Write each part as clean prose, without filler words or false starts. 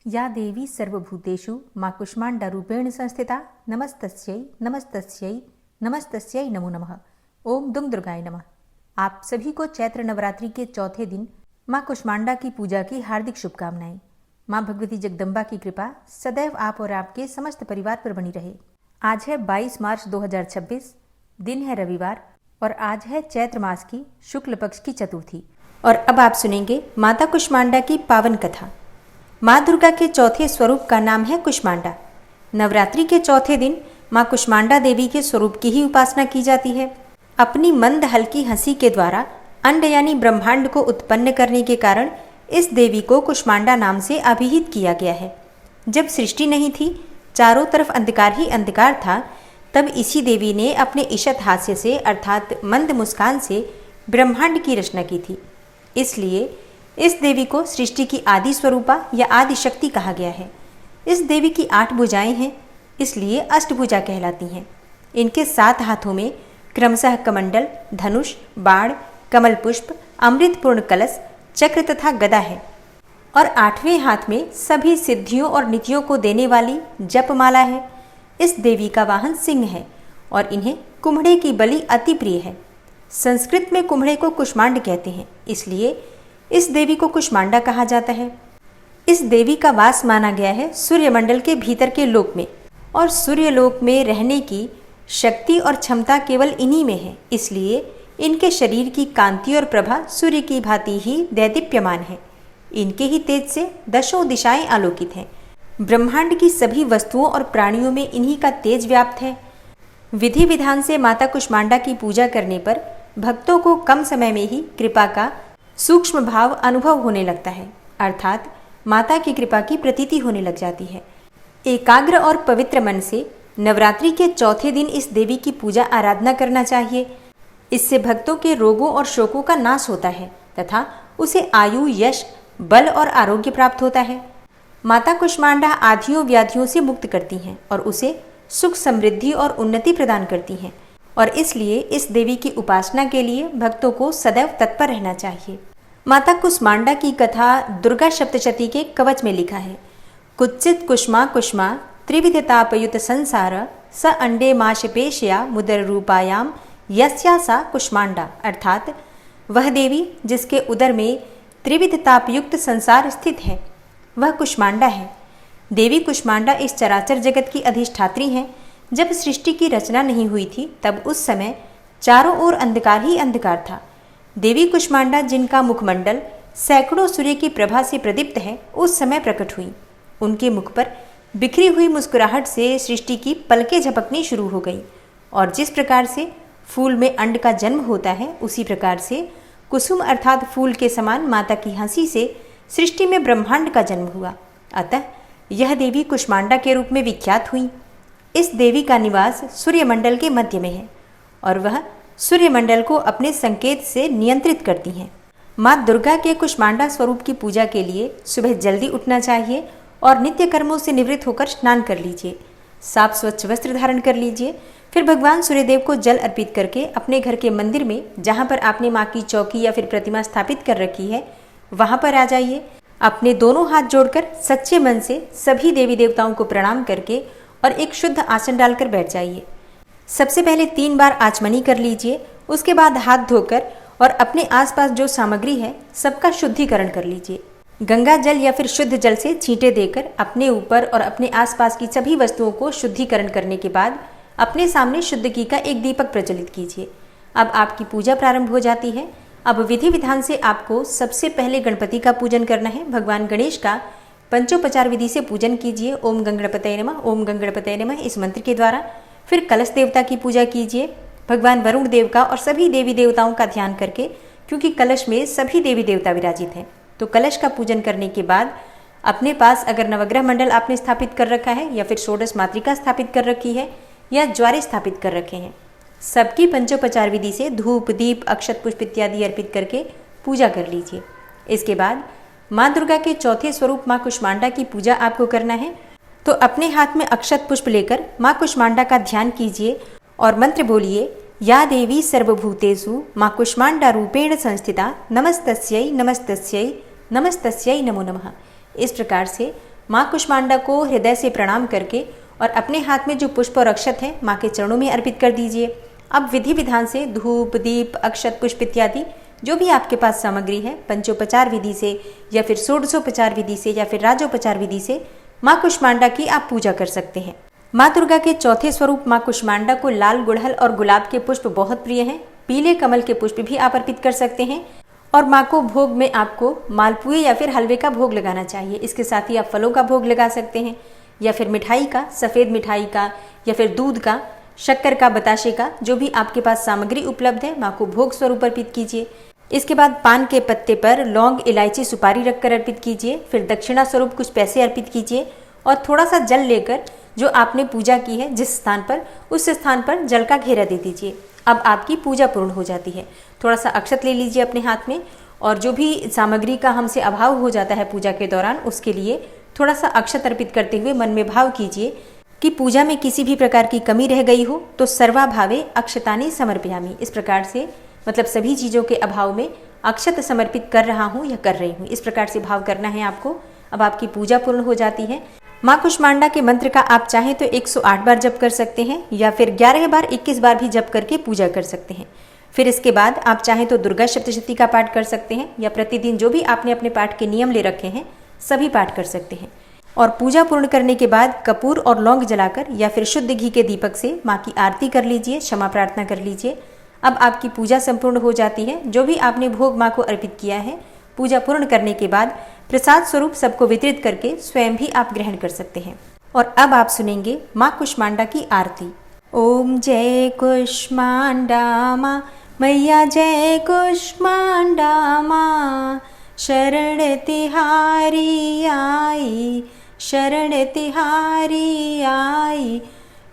या देवी सर्वभूतेषु माँ कुष्मांडा रूपेण संस्थिता नमस्तस्यै नमस्तस्यै नमस्तस्यै नमो नमः। ओम दुम दुर्गाय नमः। आप सभी को चैत्र नवरात्रि के चौथे दिन माँ कुष्मांडा की पूजा की हार्दिक शुभकामनाएं। माँ भगवती जगदम्बा की कृपा सदैव आप और आपके समस्त परिवार पर बनी रहे। आज है 22 मार्च 2026, दिन है रविवार और आज है चैत्र मास की शुक्ल पक्ष की चतुर्थी। और अब आप सुनेंगे माता कुष्मांडा की पावन कथा। माँ दुर्गा के चौथे स्वरूप का नाम है कुष्मांडा। नवरात्रि के चौथे दिन माँ कुष्मांडा देवी के स्वरूप की ही उपासना की जाती है। अपनी मंद हल्की हंसी के द्वारा अंड यानी ब्रह्मांड को उत्पन्न करने के कारण इस देवी को कुष्मांडा नाम से अभिहित किया गया है। जब सृष्टि नहीं थी, चारों तरफ अंधकार ही अंधकार था, तब इसी देवी ने अपने ईषत हास्य से अर्थात मंद मुस्कान से ब्रह्मांड की रचना की थी। इसलिए इस देवी को सृष्टि की आदि स्वरूपा या आदि शक्ति कहा गया है। इस देवी की 8 भुजाएं हैं, इसलिए अष्टभुजा कहलाती हैं। इनके 7 हाथों में क्रमशः कमंडल, धनुष, बाण, कमल पुष्प, अमृतपूर्ण कलश, चक्र तथा गदा है और 8वें हाथ में सभी सिद्धियों और नीतियों को देने वाली जपमाला है। इस देवी का वाहन सिंह है और इन्हें कुम्हड़े की बलि अति प्रिय है। संस्कृत में कुम्हड़े को कुष्मांड कहते हैं, इसलिए इस देवी को कुष्मांडा कहा जाता है। इस देवी का वास माना गया है सूर्यमंडल के भीतर के लोक में, और सूर्यलोक में रहने की शक्ति और क्षमता केवल इन्हीं में है। इसलिए इनके शरीर की कांति और प्रभा सूर्य की भांति ही दैदीप्यमान है। इनके ही तेज से दशों दिशाएं आलोकित हैं। ब्रह्मांड की सभी वस्तुओं और प्राणियों में इन्हीं का तेज व्याप्त है। विधि विधान से माता कुष्मांडा की पूजा करने पर भक्तों को कम समय में ही कृपा का सूक्ष्म भाव अनुभव होने लगता है, अर्थात माता की कृपा की प्रतीति होने लग जाती है। एकाग्र और पवित्र मन से नवरात्रि के चौथे दिन इस देवी की पूजा आराधना करना चाहिए। इससे भक्तों के रोगों और शोकों का नाश होता है तथा उसे आयु, यश, बल और आरोग्य प्राप्त होता है। माता कुष्मांडा आधियों व्याधियों से मुक्त करती हैं और उसे सुख, समृद्धि और उन्नति प्रदान करती हैं, और इसलिए इस देवी की उपासना के लिए भक्तों को सदैव तत्पर रहना चाहिए। माता कुष्मांडा की कथा दुर्गा सप्तशती के कवच में लिखा है। कुच्चित कुष्मा कुष्मा त्रिविध तापयुत संसार स अंडे माशपेशया मुदर रूपायाम यस्या सा कुष्मांडा, अर्थात वह देवी जिसके उदर में त्रिविध तापयुक्त संसार स्थित है वह कुष्मांडा है। देवी कुष्मांडा इस चराचर जगत की अधिष्ठात्री हैं। जब सृष्टि की रचना नहीं हुई थी तब उस समय चारों ओर अंधकार ही अंधकार था। देवी कुष्मांडा जिनका मुखमंडल सैकड़ों सूर्य की प्रभा से प्रदीप्त है, उस समय प्रकट हुई। उनके मुख पर बिखरी हुई मुस्कुराहट से सृष्टि की पलकें झपकनी शुरू हो गई, और जिस प्रकार से फूल में अंड का जन्म होता है, उसी प्रकार से कुसुम अर्थात फूल के समान माता की हंसी से सृष्टि में ब्रह्मांड का जन्म हुआ। अतः यह देवी कुष्मांडा के रूप में विख्यात हुई। इस देवी का निवास सूर्यमंडल के मध्य में है और वह सूर्यमंडल को अपने संकेत से नियंत्रित करती हैं। माँ दुर्गा के कुष्मांडा स्वरूप की पूजा के लिए सुबह जल्दी उठना चाहिए और नित्य कर्मों से निवृत्त होकर स्नान कर लीजिए। साफ स्वच्छ वस्त्र धारण कर लीजिए। फिर भगवान सूर्यदेव को जल अर्पित करके अपने घर के मंदिर में, जहाँ पर आपने माँ की चौकी या फिर प्रतिमा स्थापित कर रखी है, वहाँ पर आ जाइए। अपने दोनों हाथ जोड़कर सच्चे मन से सभी देवी देवताओं को प्रणाम करके और एक शुद्ध आसन डालकर बैठ जाइए। सबसे पहले 3 बार आचमनी कर लीजिए। उसके बाद हाथ धोकर और अपने आसपास जो सामग्री है सबका शुद्धिकरण कर लीजिए। गंगा जल या फिर शुद्ध जल से छींटे देकर अपने ऊपर और अपने आसपास की सभी वस्तुओं को शुद्धिकरण करने के बाद अपने सामने शुद्ध घी का एक दीपक प्रज्वलित कीजिए। अब आपकी पूजा प्रारंभ हो जाती है। अब विधि विधान से आपको सबसे पहले गणपति का पूजन करना है। भगवान गणेश का पंचोपचार विधि से पूजन कीजिए। ओम गंगणपतये नमः, ओम गंगणपतये नमः इस मंत्र के द्वारा। फिर कलश देवता की पूजा कीजिए। भगवान वरुण देव का और सभी देवी देवताओं का ध्यान करके, क्योंकि कलश में सभी देवी देवता विराजित हैं, तो कलश का पूजन करने के बाद अपने पास अगर नवग्रह मंडल आपने स्थापित कर रखा है या फिर षोडश मातृका स्थापित कर रखी है या ज्वारे स्थापित कर रखे हैं, सबकी पंचोपचार विधि से धूप, दीप, अक्षत पुष्प इत्यादि अर्पित करके पूजा कर लीजिए। इसके बाद माँ दुर्गा के चौथे स्वरूप माँ कुष्मांडा की पूजा आपको करना है, तो अपने हाथ में अक्षत पुष्प लेकर माँ कुष्मांडा का ध्यान कीजिए और मंत्र बोलिए, या देवी सर्वभूतेषु माँ कुष्मांडा रूपेण संस्थिता नमस्तस्यै नमस्तस्यै नमस्तस्यै नमो नमः। इस प्रकार से माँ कुष्मांडा को हृदय से प्रणाम करके और अपने हाथ में जो पुष्प और अक्षत हैं माँ के चरणों में अर्पित कर दीजिए। अब विधि विधान से धूप, दीप, अक्षत, पुष्प इत्यादि जो भी आपके पास सामग्री है, पंचोपचार विधि से या फिर षोडशोपचार विधि से या फिर राजोपचार विधि से माँ कुष्मांडा की आप पूजा कर सकते हैं। माँ दुर्गा के चौथे स्वरूप माँ कुष्मांडा को लाल गुड़हल और गुलाब के पुष्प बहुत प्रिय हैं। पीले कमल के पुष्प भी आप अर्पित कर सकते हैं। और माँ को भोग में आपको मालपुए या फिर हलवे का भोग लगाना चाहिए। इसके साथ ही आप फलों का भोग लगा सकते हैं या फिर मिठाई का, सफ़ेद मिठाई का या फिर दूध का, शक्कर का, बताशे का, जो भी आपके पास सामग्री उपलब्ध है माँ को भोग स्वरूप अर्पित कीजिए। इसके बाद पान के पत्ते पर लौंग, इलायची, सुपारी रखकर अर्पित कीजिए। फिर दक्षिणा स्वरूप कुछ पैसे अर्पित कीजिए और थोड़ा सा जल लेकर जो आपने पूजा की है जिस स्थान पर, उस स्थान पर जल का घेरा दे दीजिए। अब आपकी पूजा पूर्ण हो जाती है। थोड़ा सा अक्षत ले लीजिए अपने हाथ में और जो भी सामग्री का हमसे अभाव हो जाता है पूजा के दौरान, उसके लिए थोड़ा सा अक्षत अर्पित करते हुए मन में भाव कीजिए कि पूजा में किसी भी प्रकार की कमी रह गई हो तो सर्वाभावे अक्षतानि समर्पयामि। इस प्रकार से मतलब सभी चीज़ों के अभाव में अक्षत समर्पित कर रहा हूँ या कर रही हूँ, इस प्रकार से भाव करना है आपको। अब आपकी पूजा पूर्ण हो जाती है। माँ कुष्मांडा के मंत्र का आप चाहें तो 108 बार जप कर सकते हैं या फिर 11 बार 21 बार भी जप करके पूजा कर सकते हैं। फिर इसके बाद आप चाहें तो दुर्गा सप्तशती का पाठ कर सकते हैं या प्रतिदिन जो भी आपने अपने पाठ के नियम ले रखे हैं सभी पाठ कर सकते हैं। और पूजा पूर्ण करने के बाद कपूर और लौंग जलाकर या फिर शुद्ध घी के दीपक से माँ की आरती कर लीजिए, क्षमा प्रार्थना कर लीजिए। अब आपकी पूजा संपूर्ण हो जाती है। जो भी आपने भोग माँ को अर्पित किया है, पूजा पूर्ण करने के बाद प्रसाद स्वरूप सबको वितरित करके स्वयं भी आप ग्रहण कर सकते हैं। और अब आप सुनेंगे माँ कुष्मांडा की आरती। ओम जय कुष्मांडा माँ, मैया जय कुष्मांडा माँ, शरण तिहारी आई, शरण तिहारी आई,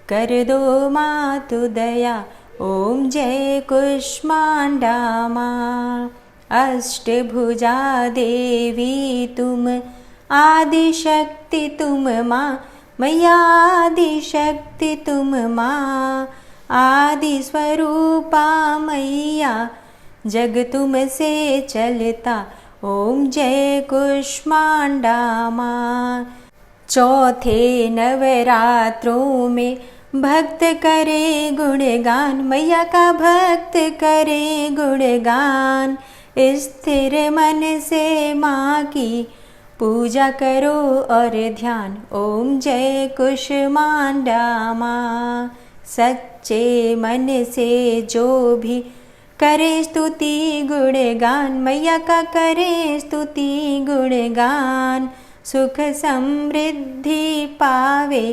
कर दो माँ तू दया। ओम जय कुष्मांडा माँ, अष्टभुजा देवी तुम, आदि शक्ति तुम माँ, मैया आदि शक्ति तुम माँ, आदि स्वरूपा मैया, जग तुम से चलता। ओम जय कुष्मांडा माँ। चौथे नवरात्रों में भक्त करे गुणगान, मैया का भक्त करे गुणगान। स्थिर मन से माँ की पूजा करो और ध्यान। ओम जय कुष्मांडा माँ। सच्चे मन से जो भी करे स्तुति गुणगान, मैया का करे स्तुति गुणगान। सुख समृद्धि पावे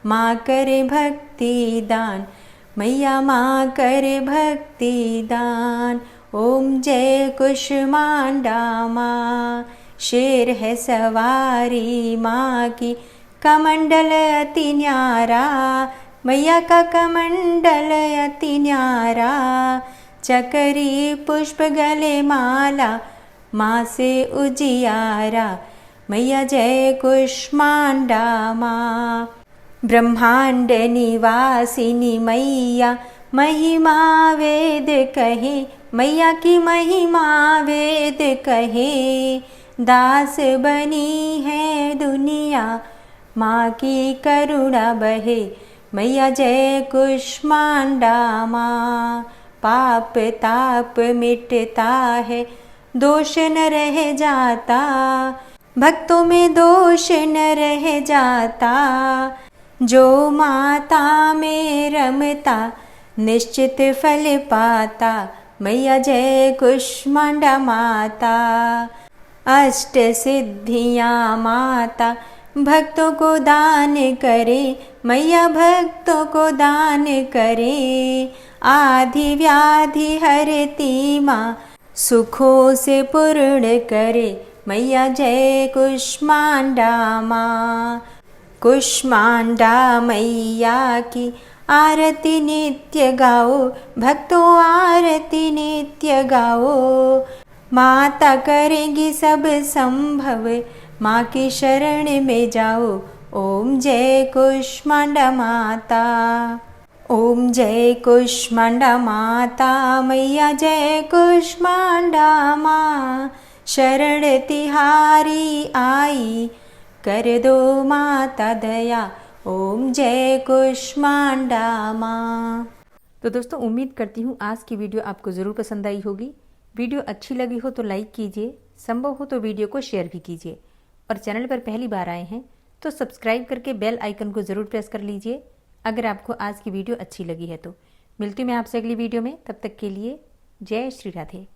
माँ करे भक्ति दान, मैया माँ करे भक्ति दान। ओम जय कुष्मांडा माँ। शेर है सवारी माँ की, कमंडल अति न्यारा, मैया का कमंडल अति न्यारा। चकरी पुष्प गले माला, माँ से उजियारा, मैया जय कुष्मांडा माँ। ब्रह्मांड निवासिनी मैया, महिमा वेद कहे, मैया की महिमा वेद कहे। दास बनी है दुनिया, माँ की करुणा बहे, मैया जय कुष्मांडा माँ। पाप ताप मिटता है, दोष न रह जाता, भक्तों में दोष न रह जाता। जो माता में रमता, निश्चित फल पाता, मैया जय कुष्मांडा माता। अष्ट सिद्धियाँ माता भक्तों को दान करे, मैया भक्तों को दान करे। आधि व्याधि हरती माँ, सुखों से पूर्ण करे, मैया जय कुष्मांडा माँ। कुष्मांडा मैया की आरती नित्य गाओ, भक्तों आरती नित्य गाओ। माता करेगी सब संभव, माँ की शरण में जाओ। ओम जय कुष्मांडा माता। ओम जय कुष्मांडा माता, मैया जय कुष्मांडा माँ। शरण तिहारी आई, कर दो माता दया, ओम जय कुष्मांडा माँ। तो दोस्तों उम्मीद करती हूँ आज की वीडियो आपको ज़रूर पसंद आई होगी। वीडियो अच्छी लगी हो तो लाइक कीजिए, संभव हो तो वीडियो को शेयर भी कीजिए, और चैनल पर पहली बार आए हैं तो सब्सक्राइब करके बेल आइकन को ज़रूर प्रेस कर लीजिए अगर आपको आज की वीडियो अच्छी लगी है तो। मिलती हूँ मैं आपसे अगली वीडियो में, तब तक के लिए जय श्री राधे।